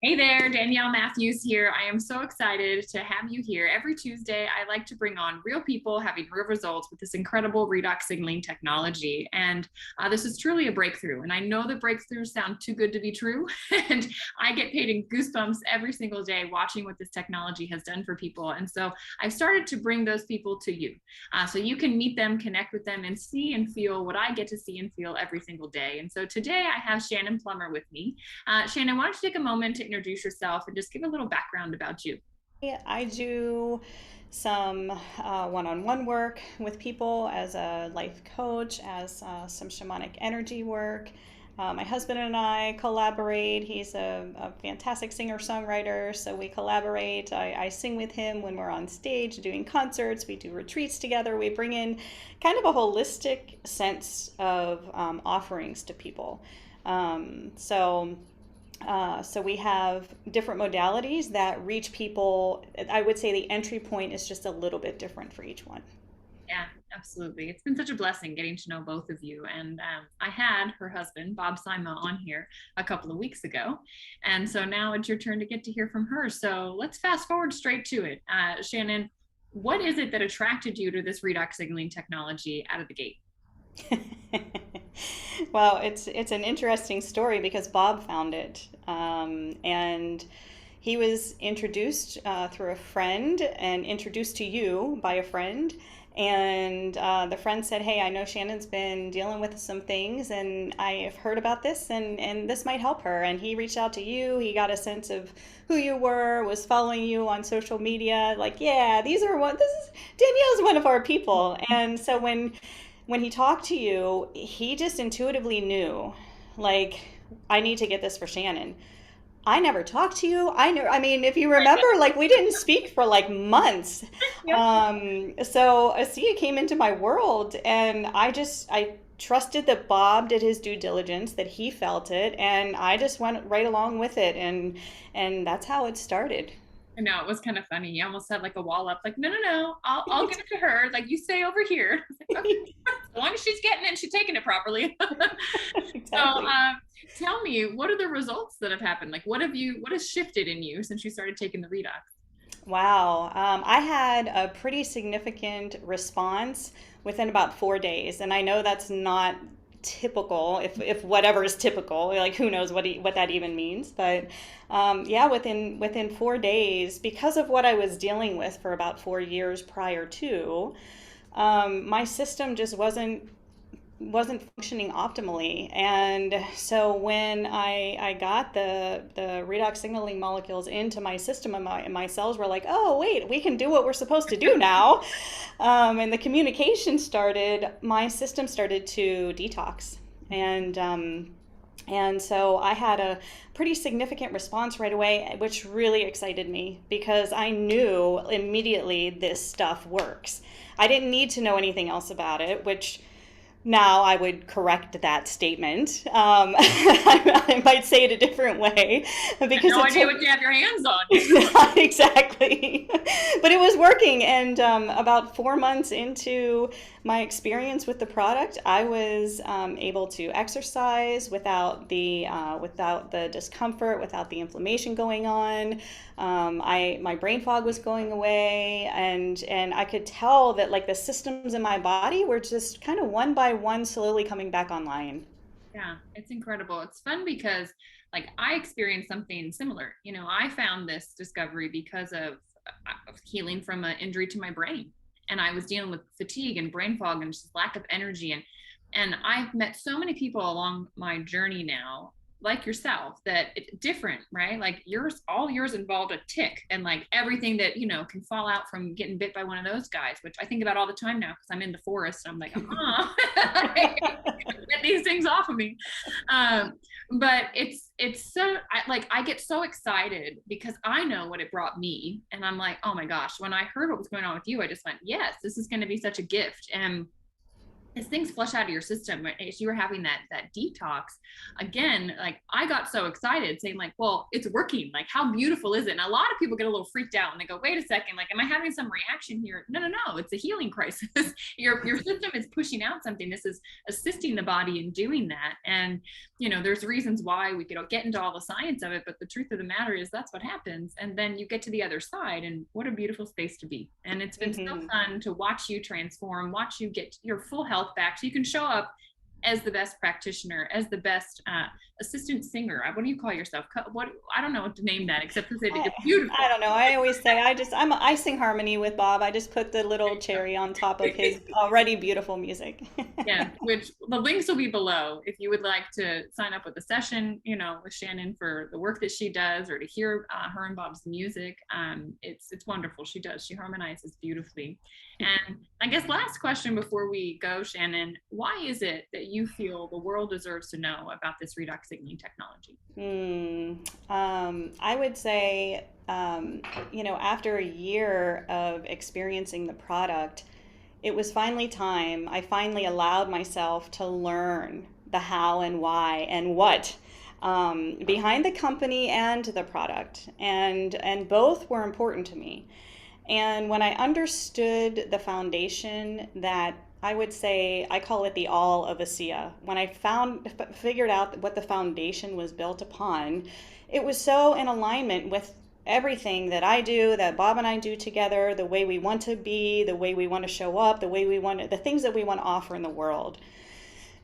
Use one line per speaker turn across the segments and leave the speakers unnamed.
Hey there, Danielle Matthews here. I am so excited to have you here. Every Tuesday, I like to bring on real people having real results with this incredible redox signaling technology. And this is truly a breakthrough. And I know that breakthroughs sound too good to be true. And I get paid in goosebumps every single day watching what this technology has done for people. And so I've started to bring those people to you so you can meet them, connect with them, and see and feel what I get to see and feel every single day. And so today I have Shannon Plummer with me. Shannon, why don't you take a moment to introduce yourself and just give a little background about you?
Yeah, I do some one-on-one work with people as a life coach, as some shamanic energy work. My husband and I collaborate. He's a fantastic singer-songwriter, so we collaborate. I sing with him when we're on stage doing concerts. We do retreats together. We bring in kind of a holistic sense of offerings to people. So we have different modalities that reach people. I would say the entry point is just a little bit different for each one.
Yeah, absolutely. It's been such a blessing getting to know both of you. And I had her husband, Bob Sima, on here a couple of weeks ago. And so now it's your turn to get to hear from her. So let's fast forward straight to it. Shannon, what is it that attracted you to this redox signaling technology out of the gate?
Well, it's an interesting story because Bob found it, and he was introduced through a friend and introduced to you by a friend. And the friend said, "Hey, I know Shannon's been dealing with some things, and I have heard about this, and this might help her." And he reached out to you. He got a sense of who you were, was following you on social media. Like, yeah, these are one. This is Danielle's one of our people. And so when he talked to you, he just intuitively knew, like, I need to get this for Shannon. I never talked to you. I mean, if you remember, like, we didn't speak for like months.
Yep.
So ASEA came into my world, and I trusted that Bob did his due diligence, that he felt it, and I just went right along with it, and that's how it started.
I know it was kind of funny. You almost had like a wall up, like, no, no, no, I'll give it to her. Like you stay over here. I was like, okay, as long as she's getting it and she's taking it properly. So
Exactly.
tell me, what are the results that have happened? Like, what has shifted in you since you started taking the redox?
Wow. I had a pretty significant response within about 4 days. And I know that's not typical, if whatever is typical, like who knows what that even means. But yeah, within 4 days, because of what I was dealing with for about 4 years prior to, my system just wasn't functioning optimally. And so when I got the redox signaling molecules into my system, and my cells were like, oh, wait, we can do what we're supposed to do now. And the communication started, my system started to detox. And so I had a pretty significant response right away, which really excited me because I knew immediately this stuff works. I didn't need to know anything else about it, which now I would correct that statement. I might say it a different way
I had
because
no
it
idea
took
what you have your hands on.
exactly, but it was working. And about 4 months into my experience with the product, I was able to exercise without the discomfort, without the inflammation going on. My brain fog was going away, and I could tell that like the systems in my body were just kind of one by one slowly coming back online.
Yeah, it's incredible. It's fun because like I experienced something similar. I found this discovery because of healing from an injury to my brain. And I was dealing with fatigue and brain fog and just lack of energy. And I've met so many people along my journey now, like yourself, that it's different, right? Like all yours involved a tick and like everything that, can fall out from getting bit by one of those guys, which I think about all the time now because I'm in the forest. And I'm like, get these things off of me. Um, but it's so I get so excited because I know what it brought me, and I'm like, oh my gosh, when I heard what was going on with you, I just went, yes, this is going to be such a gift. And as things flush out of your system, as you were having that detox, again, like I got so excited saying like, well, it's working. Like, how beautiful is it? And a lot of people get a little freaked out and they go, wait a second, like, am I having some reaction here? No, no, no, it's a healing crisis. Your system is pushing out something. This is assisting the body in doing that. And there's reasons why we could get into all the science of it, but the truth of the matter is that's what happens. And then you get to the other side, and what a beautiful space to be. And it's been so
Mm-hmm.
fun to watch you transform, watch you get your full health back so you can show up as the best practitioner, as the best assistant singer. What do you call yourself? What, I don't know what to name that except to say that
I,
you're beautiful.
I don't know. I always say I sing harmony with Bob. I just put the little cherry on top of his already beautiful music.
Yeah, which the links will be below if you would like to sign up with a session, with Shannon for the work that she does, or to hear her and Bob's music. It's wonderful. She harmonizes beautifully. And I guess last question before we go, Shannon, why is it that you feel the world deserves to know about this redox signaling technology?
I would say, after a year of experiencing the product, it was finally time. I finally allowed myself to learn the how and why and what behind the company and the product, and both were important to me. And when I understood the foundation that I would say, I call it the all of ASEA. When I figured out what the foundation was built upon, it was so in alignment with everything that I do, that Bob and I do together, the way we want to be, the way we want to show up, the things that we want to offer in the world.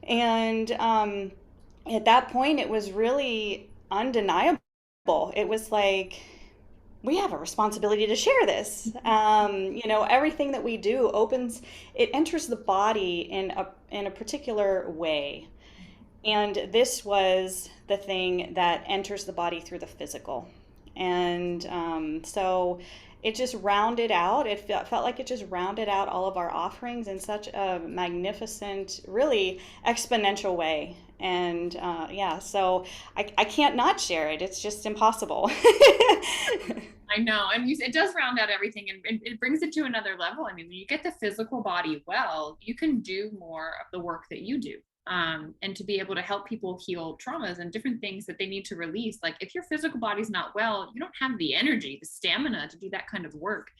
And at that point, it was really undeniable. It was like, we have a responsibility to share this. Everything that we do it enters the body in a particular way. And this was the thing that enters the body through the physical. And so it just rounded out, felt like it just rounded out all of our offerings in such a magnificent, really exponential way. And yeah, so I can't not share it. It's just impossible.
I know, and it does round out everything, and it brings it to another level. I mean, when you get the physical body well, you can do more of the work that you do, and to be able to help people heal traumas and different things that they need to release. Like if your physical body's not well, you don't have the energy, the stamina to do that kind of work.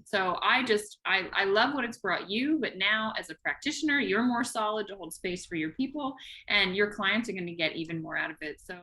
So I love what it's brought you, but now as a practitioner, you're more solid to hold space for your people, and your clients are going to get even more out of it. So